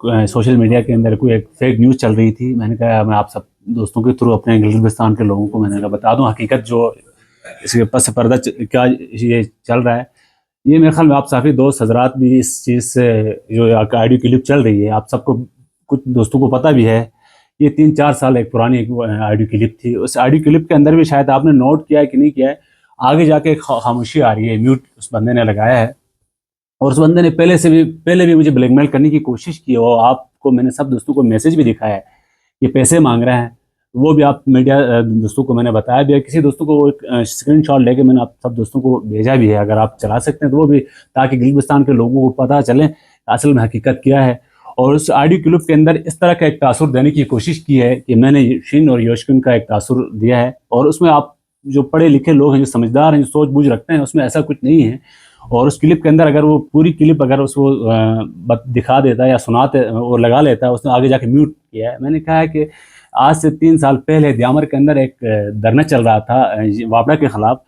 Social media के अंदर कोई एक फेक न्यूज़ चल रही थी। मैंने कहा मैं आप सब दोस्तों के थ्रू अपने गिलगित-बल्तिस्तान के लोगों को मैंने कहा बता दूं हकीकत जो इसके पस पर्दा क्या ये चल रहा है। ये मेरे ख्याल में आप सभी दोस्त हजरात भी इस चीज़ से जो ऑडियो क्लिप चल रही है, आप सबको कुछ दोस्तों को पता भी है। ये 3-4 साल एक पुरानी एक ऑडियो क्लिप थी। उस ऑडियो क्लिप के अंदर भी शायद आपने नोट किया है कि नहीं किया है, आगे जाके खामोशी आ रही है, म्यूट उस बंदे ने लगाया है। और उस बंदे ने पहले भी मुझे ब्लैकमेल करने की कोशिश की, और आपको मैंने सब दोस्तों को मैसेज भी दिखाया है कि पैसे मांग रहे हैं। वो भी आप मीडिया दोस्तों को मैंने बताया भी है। किसी दोस्तों को एक स्क्रीनशॉट लेके मैंने आप सब दोस्तों को भेजा भी है, अगर आप चला सकते हैं तो वो भी, ताकि गिलगिस्तान के लोगों को पता चले असल में हकीकत क्या है। और उस ऑडियो क्लिप के अंदर इस तरह का एक तासुर देने की कोशिश की है कि मैंने शिन और योशकिन का एक तासुर दिया है, और उसमें आप जो पढ़े लिखे लोग हैं, जो समझदार हैं, जो सोच बूझ रखते हैं, उसमें ऐसा कुछ नहीं है। और उस क्लिप के अंदर अगर वो पूरी क्लिप अगर उसको दिखा देता है या सुनाते और लगा लेता है, उसने आगे जाके म्यूट किया है। मैंने कहा है कि आज से 3 साल पहले द्यामर के अंदर एक धरना चल रहा था वापडा के ख़िलाफ़,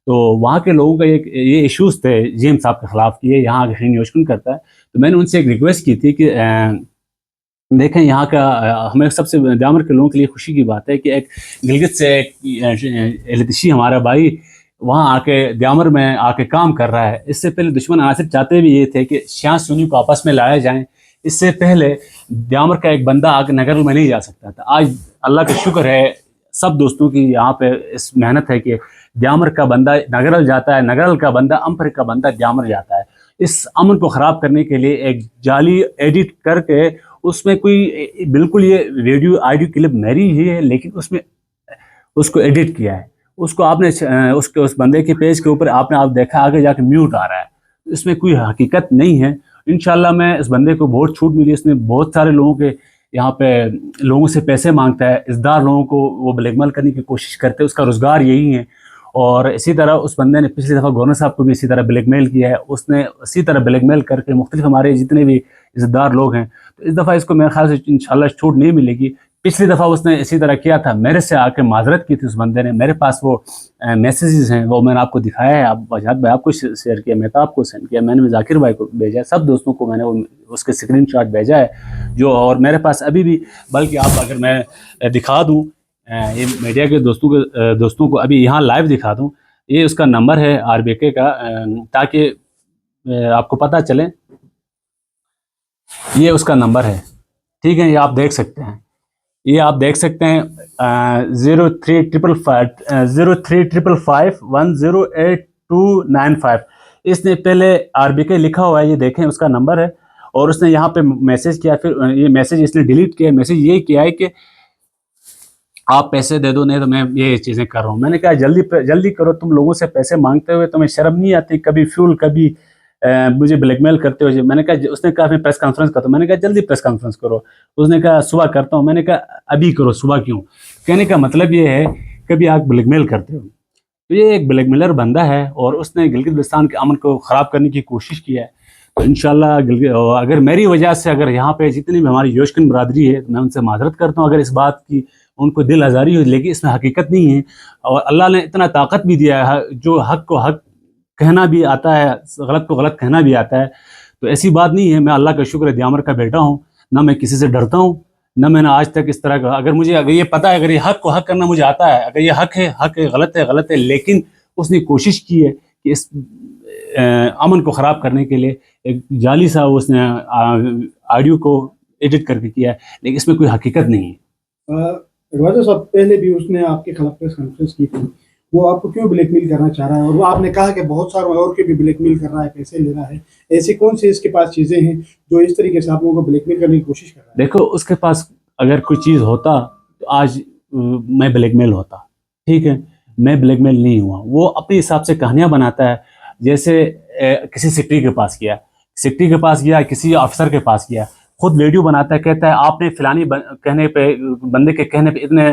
तो वहाँ के लोगों का ये इश्यूज़ थे जीएम साहब के ख़िलाफ़ कि ये यहाँ शिन योशकिन करता है। तो मैंने उनसे एक रिक्वेस्ट की थी कि देखें यहाँ का हमें सबसे द्यामर के लोगों के लिए खुशी की बात है कि एक गिलगित से एक एलतशी हमारा भाई वहाँ आके द्यामर में आके काम कर रहा है। इससे पहले दुश्मन अनासिर चाहते भी ये थे कि शिया सुन्नी को आपस में लाया जाए। इससे पहले द्यामर का एक बंदा आके नगरल में नहीं जा सकता था। आज अल्लाह का शुक्र है, सब दोस्तों की यहाँ पे इस मेहनत है कि द्यामर का बंदा नगरल जाता है, नगरल का बंदा अम्पर का बंदा द्यामर जाता है। इस अमन को ख़राब करने के लिए एक जाली एडिट करके उसमें कोई बिल्कुल ये वीडियो ऑडियो क्लिप मेरी ही है, लेकिन उसमें उसको एडिट किया है। उसको आपने उसके उस बंदे के पेज के ऊपर आप देखा आगे जाके म्यूट आ रहा है। इसमें कोई हकीकत नहीं है। इंशाल्लाह मैं इस बंदे को बहुत छूट मिली। इसने बहुत सारे लोगों के यहाँ पे लोगों से पैसे मांगता है, इज़्ज़तदार लोगों को वो ब्लैकमेल करने की कोशिश करते हैं, उसका रोज़गार यही है। और इसी तरह उस बंदे ने पिछली दफ़ा गवर्नर साहब को भी इसी तरह ब्लैकमेल किया है। उसने इसी तरह ब्लैकमेल करके मुख्तलिफ हमारे जितने भी इज़्ज़तदार लोग हैं, तो इस दफ़ा इसको मेरे ख्याल से इंशाल्लाह छूट नहीं मिलेगी। पिछली दफ़ा उसने इसी तरह किया था, मेरे से आके माजरत की थी उस बंदे ने। मेरे पास वो मैसेजेस हैं, वो मैंने आपको दिखाया है, आप वजाहत भाई आपको शेयर किया, मैं तो आपको सेंड किया, मैंने जाकिर भाई को भेजा है, सब दोस्तों को मैंने उसके स्क्रीनशॉट भेजा है जो, और मेरे पास अभी भी, बल्कि आप अगर मैं दिखा दूँ ये मीडिया के दोस्तों को अभी यहाँ लाइव दिखा दूँ, ये उसका नंबर है आरबीके का, ताकि आपको पता चले। ये उसका नंबर है, ठीक है, ये आप देख सकते हैं, ये आप देख सकते हैं 0355108295। इसने पहले आरबीके लिखा हुआ है, ये देखें उसका नंबर है। और उसने यहाँ पे मैसेज किया, फिर ये मैसेज इसने डिलीट किया। मैसेज ये किया है कि आप पैसे दे दो, नहीं तो मैं ये चीज़ें कर रहा हूँ। मैंने कहा जल्दी करो, तुम लोगों से पैसे मांगते हुए तुम्हें शर्म नहीं आती? कभी फ्यूल, कभी मुझे ब्लैकमेल करते हो। मैंने कहा, उसने कहा मैं प्रेस कॉन्फ्रेंस करता हूँ। मैंने कहा जल्दी प्रेस कॉन्फ्रेंस करो। उसने कहा सुबह करता हूँ। मैंने कहा अभी करो, सुबह क्यों? कहने का मतलब ये है कभी आप ब्लैकमेल करते हो। तो ये एक ब्लैकमेलर बंदा है और उसने गिलगित-बल्तिस्तान के अमन को ख़राब करने की कोशिश की है। तो इंशाल्लाह अगर मेरी वजह से अगर यहाँ पे जितनी भी हमारी योशकिन बरादरी है, मैं उनसे माजरत करता हूँ अगर इस बात की उनको दिल आज़ारी हुई, लेकिन इसमें हकीकत नहीं है। और अल्लाह ने इतना ताकत भी दिया है, जो हक़ को हक़ कहना भी आता है, गलत को गलत कहना भी आता है। तो ऐसी बात नहीं है। मैं अल्लाह का शुक्र है द्यामर का बेटा हूँ, ना मैं किसी से डरता हूँ, ना मैंने आज तक इस तरह का, अगर ये पता है, अगर ये हक़ को हक़ करना मुझे आता है, अगर ये हक़ है, गलत है, लेकिन उसने कोशिश की है कि इस अमन को ख़राब करने के लिए एक जाली सा उसने ऑडियो को एडिट करके किया है, लेकिन इसमें कोई हकीकत नहीं है। रवाजा साहब, पहले भी उसने आपके खिलाफ प्रेस कॉन्फ्रेंस की थी, वो आपको क्यों ब्लैकमेल करना चाह रहा है? और वो आपने कहा कि बहुत सारे और के भी ब्लैकमेल कर रहा है, पैसे ले रहा है। ऐसी कौन सी इसके पास चीज़ें हैं जो इस तरीके से आप लोगों को ब्लैकमेल करने की कोशिश कर रहा है? देखो, उसके पास अगर कोई चीज़ होता तो आज मैं ब्लैकमेल होता, ठीक है? मैं ब्लैकमेल नहीं हुआ। वो अपने हिसाब से कहानियाँ बनाता है। जैसे किसी सेक्रेटरी के पास गया, किसी अफसर के पास गया, खुद वीडियो बनाता है, कहता है आपने फिलानी बंदे के कहने पे इतने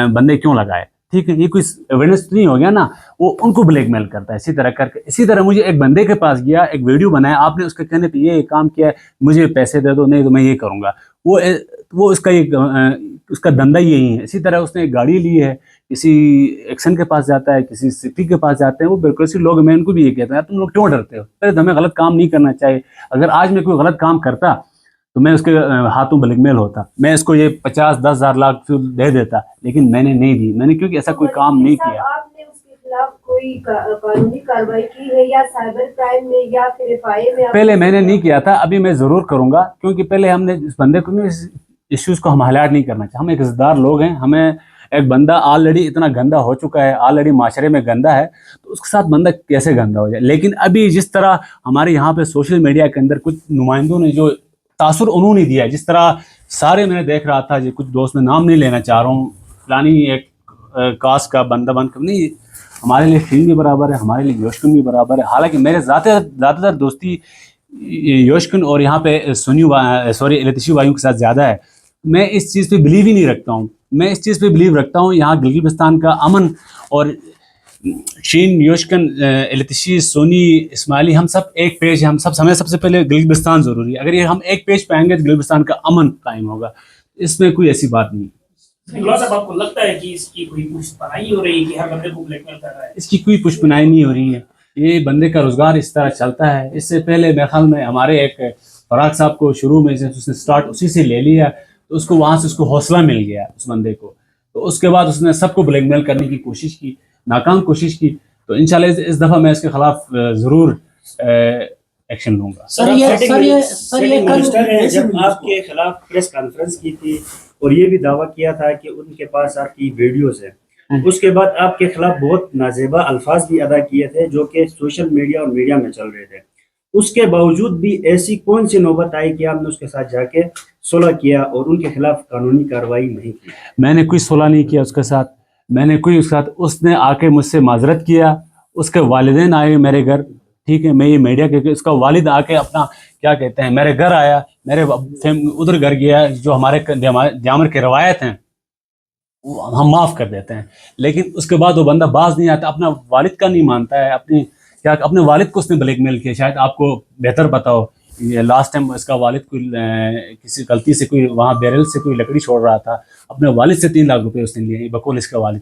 बंदे क्यों लगाए? ठीक है, ये कोई एविडेंस नहीं हो गया ना? वो उनको ब्लैकमेल करता है इसी तरह करके। इसी तरह मुझे एक बंदे के पास गया, एक वीडियो बनाया, आपने उसके कहने पे ये काम किया, मुझे पैसे दे दो, नहीं तो मैं ये करूँगा। वो उसका धंधा यही है। इसी तरह उसने एक गाड़ी ली है, किसी एक्शन के पास जाता है, किसी सिटी के पास जाते हैं, वो ब्यूरोक्रेसी लोग, मैं उनको भी ये कहता है तुम लोग क्यों डरते हो? पहले तो हमें गलत काम नहीं करना चाहिए। अगर आज मैं कोई गलत काम करता تو میں اس کے ہاتھوں بلیک میل ہوتا, میں اس کو یہ 50-10,000 لاکھ دے دیتا, لیکن میں نے نہیں دی. میں نے کیونکہ ایسا کوئی کام نہیں کیا. آپ نے اس کے خلاف کوئی قانونی کارروائی کی ہے یا سائبر کرائم میں یا پھر FIA میں؟ پہلے میں نے نہیں کیا تھا, ابھی میں ضرور کروں گا, کیونکہ پہلے ہم نے اس بندے کو ایشوز کو ہم ہائلائٹ نہیں کرنا چاہتے. ہم ایک عزت دار لوگ ہیں, ہمیں ایک بندہ آلریڈی اتنا گندا ہو چکا ہے, آلریڈی معاشرے میں گندا ہے, تو اس کے ساتھ بندہ کیسے گندا ہو جائے. لیکن ابھی جس طرح ہمارے یہاں پہ سوشل میڈیا کے اندر کچھ نمائندوں نے جو تاثر انہوں نے دیا ہے, جس طرح سارے میں نے دیکھ رہا تھا, جو کچھ دوست میں نام نہیں لینا چاہ رہا ہوں, فلانی ایک کاسٹ کا بندہ بن کر نہیں, ہمارے لیے شین بھی برابر ہے, ہمارے لیے یوشکن بھی برابر ہے. حالانکہ میرے زیادہ تر دوستی یوشکن اور یہاں پہ التشی وایوں کے ساتھ زیادہ ہے. میں اس چیز پہ بلیو ہی نہیں رکھتا ہوں. میں اس چیز پہ بلیو رکھتا ہوں یہاں گلگت بلتستان کا امن, اور شین, یوشکن, التشی, سونی, اسماعیلی, ہم سب ایک پیج ہے. ہمیں سب سے پہلے گلگت بلتستان ضروری ہے. اگر یہ ہم ایک پیج پہ آئیں گے تو گلگت بلتستان کا امن قائم ہوگا. اس میں کوئی ایسی بات نہیں. صاحب آپ کو لگتا ہے کہ اس کی کوئی پشت پناہی ہو رہی ہے کہ ہر بندے کو بلیک میل کر رہا ہے؟ اس کی کوئی پشت پناہی نہیں ہو رہی ہے. یہ بندے کا روزگار اس طرح چلتا ہے. اس سے پہلے میرے خیال میں ہمارے ایک فراق صاحب کو شروع میں اس نے سٹارٹ اسی سے لے لیا, تو اس کو وہاں سے اس کو حوصلہ مل گیا اس بندے کو. تو اس کے بعد اس نے سب کو بلیک میل کرنے کی کوشش کی, ناکام کوشش کی. تو انشاءاللہ اس دفعہ میں اس کے خلاف ضرور ایکشن لوں گا. سر یہ منسٹر نے جب آپ کے خلاف پریس کانفرنس کی تھی اور یہ بھی دعویٰ کیا تھا کہ ان کے پاس آپ کی ویڈیوز ہیں, اس کے بعد آپ کے خلاف بہت نازیبا الفاظ بھی ادا کیے تھے جو کہ سوشل میڈیا اور میڈیا میں چل رہے تھے. اس کے باوجود بھی ایسی کون سی نوبت آئی کہ آپ نے اس کے ساتھ جا کے صلح کیا اور ان کے خلاف قانونی کارروائی نہیں کی؟ میں نے کوئی صلح نہیں کیا اس کے ساتھ. میں نے کوئی اس کے ساتھ, اس نے آ کے مجھ سے معذرت کیا. اس کے والدین آئے میرے گھر, ٹھیک ہے, میں یہ میڈیا کے, اس کا والد آ کے اپنا کیا کہتے ہیں میرے گھر آیا, میرے ادھر گھر گیا. جو ہمارے دیامر کے روایت ہیں ہم معاف کر دیتے ہیں, لیکن اس کے بعد وہ بندہ باز نہیں آتا, اپنا والد کا نہیں مانتا ہے. اپنے والد کو اس نے بلیک میل کیا. شاید آپ کو بہتر پتا ہو, لاسٹ ٹائم اس کا والد کوئی کسی غلطی سے کوئی وہاں بیرل سے کوئی لکڑی چھوڑ رہا تھا, اپنے والد سے 3 لاکھ روپے اس نے لیے بقول اس کا والد.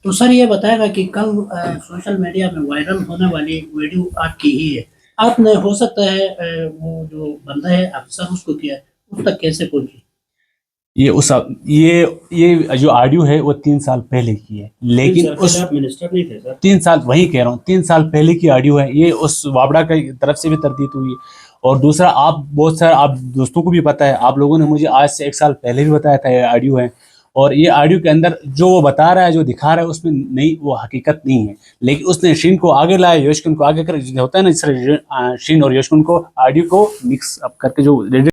تو سر یہ بتائے گا کہ کل سوشل میڈیا میں وائرل ہونے والی ویڈیو آپ کی ہی ہے, آپ نے ہو سکتا ہے وہ جو بندہ ہے افسر اس کو کیا, اس تک کیسے پہنچی؟ یہ جو آڈیو ہے وہ 3 سال پہلے کی ہے, لیکن اس منسٹر نہیں تھے سر. 3 سال, وہی کہہ رہا ہوں, 3 سال پہلے کی آڈیو ہے. یہ اس وابڑا کی طرف سے بھی تردید ہوئی. اور دوسرا, آپ بہت سارے آپ دوستوں کو بھی پتہ ہے, آپ لوگوں نے مجھے آج سے 1 سال پہلے بھی بتایا تھا یہ آڈیو ہے. اور یہ آڈیو کے اندر جو وہ بتا رہا ہے, جو دکھا رہا ہے, اس میں نہیں, وہ حقیقت نہیں ہے. لیکن اس نے شین کو آگے لایا, یوشکن کو آگے کر, ہوتا ہے نا جس طرح شین اور یوشکن کو آڈیو کو مکس اپ کر کے جو